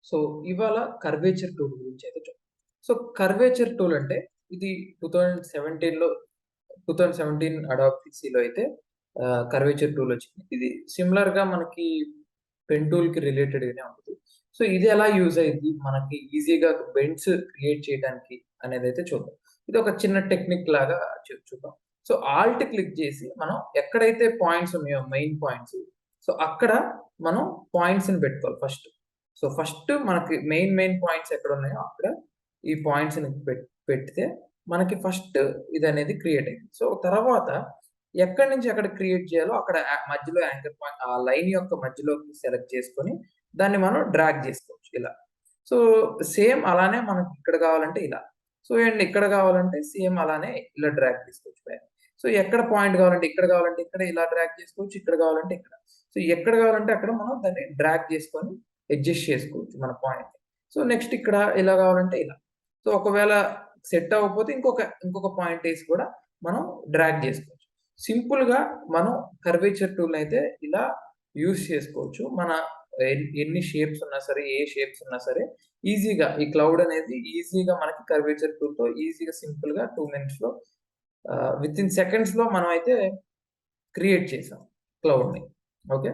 So ఇవాళ curvature tool గురించి అయితే చూద్దాం. సో కర్వేచర్ టూల్ అంటే ఇది 2017 అడాబ్ పిసిలో అయితే కర్వేచర్ టూల్ వచ్చింది. ఇది సిమిలర్ గా మనకి పెన్ టూల్ కి రిలేటెడ్ గానే ఉంటుంది. సో ఇది ఎలా యూజ్ అయ్యింది మనకి ఈజీగా బెండ్స్ క్రియేట్ చేయడానికి అనేది అయితే చూద్దాం. ఇది ఒక చిన్న టెక్నిక్ లాగా చూద్దాం. సో ఆల్ట్ క్లిక్ చేసి మనం ఎక్కడైతే పాయింట్స్ ఉన్నాయో మెయిన్ పాయింట్స్, సో అక్కడ మనం పాయింట్స్ ని పెట్టుకోవాలి ఫస్ట్. సో ఫస్ట్ మనకి మెయిన్ పాయింట్స్ ఎక్కడ ఉన్నాయో అక్కడ ఈ పాయింట్స్ ని పెడితే మనకి ఫస్ట్ ఇది అనేది క్రియేట్ అయింది. సో తర్వాత ఎక్కడి నుంచి ఎక్కడ క్రియేట్ చేయాలో అక్కడ మధ్యలో యాంకర్ పాయింట్ ఆ లైన్ యొక్క మధ్యలోకి సెలెక్ట్ చేసుకొని దాన్ని మనం డ్రాగ్ చేసుకోవచ్చు ఇలా. సో సేమ్ అలానే మనకి ఇక్కడ కావాలంటే ఇలా. సో అండ్ ఇక్కడ కావాలంటే సేమ్ అలానే ఇలా డ్రాగ్ చేసుకోవచ్చు పైన. సో ఎక్కడ పాయింట్ కావాలంటే ఇక్కడ కావాలంటే ఇక్కడ ఇలా డ్రాగ్ చేసుకోవచ్చు, ఇక్కడ కావాలంటే ఇక్కడ. సో ఎక్కడ కావాలంటే అక్కడ మనం దాన్ని డ్రాగ్ చేసుకొని అడ్జస్ట్ చేసుకోవచ్చు మన పాయింట్. సో నెక్స్ట్ ఇక్కడ ఇలా కావాలంటే ఇలా. సో ఒకవేళ సెట్ అవ్వకపోతే ఇంకొక పాయింట్ వేసి కూడా మనం డ్రాగ్ చేసుకోవచ్చు. సింపుల్ గా మనం కర్వేచర్ టూల్ అయితే ఇలా యూస్ చేసుకోవచ్చు. మన ఎన్ని షేప్స్ ఉన్నా సరే, ఏ షేప్స్ ఉన్నా సరే ఈజీగా ఈ క్లౌడ్ అనేది ఈజీగా మనకి కర్వేచర్ టూల్ తో ఈజీగా సింపుల్ గా 2 minutes లో విత్ ఇన్ సెకండ్స్ లో మనం అయితే క్రియేట్ చేసాం క్లౌడ్ ని. ఓకే,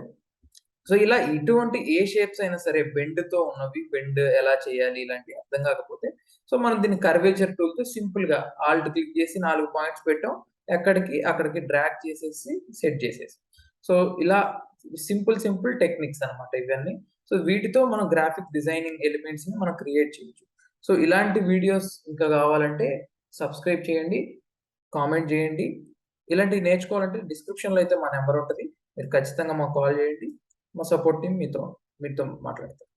సో ఇలా ఇటువంటి ఏ షేప్స్ అయినా సరే బెండ్ తో ఉన్నవి, బెండ్ ఎలా చేయాలి ఇలాంటివి అర్థం కాకపోతే సో మనం దీన్ని కర్వేచర్ టూల్ తో సింపుల్ గా ఆల్ట్ క్లిక్ చేసి 4 పాయింట్స్ పెట్టాం, అక్కడికి డ్రాగ్ చేసేసి సెట్ చేసేసి. సో ఇలా సింపుల్ టెక్నిక్స్ అన్నమాట ఇవన్నీ. సో వీటితో మనం గ్రాఫిక్ డిజైనింగ్ ఎలిమెంట్స్ ని మనం క్రియేట్ చేయొచ్చు. సో ఇలాంటి వీడియోస్ ఇంకా కావాలంటే సబ్స్క్రైబ్ చేయండి, కామెంట్ చేయండి. ఇలాంటివి నేర్చుకోవాలంటే డిస్క్రిప్షన్ లో అయితే మా నెంబర్ ఉంటుంది, మీరు ఖచ్చితంగా మాకు కాల్ చేయండి. మా సపోర్ట్ టీం మీతో మాట్లాడతారు.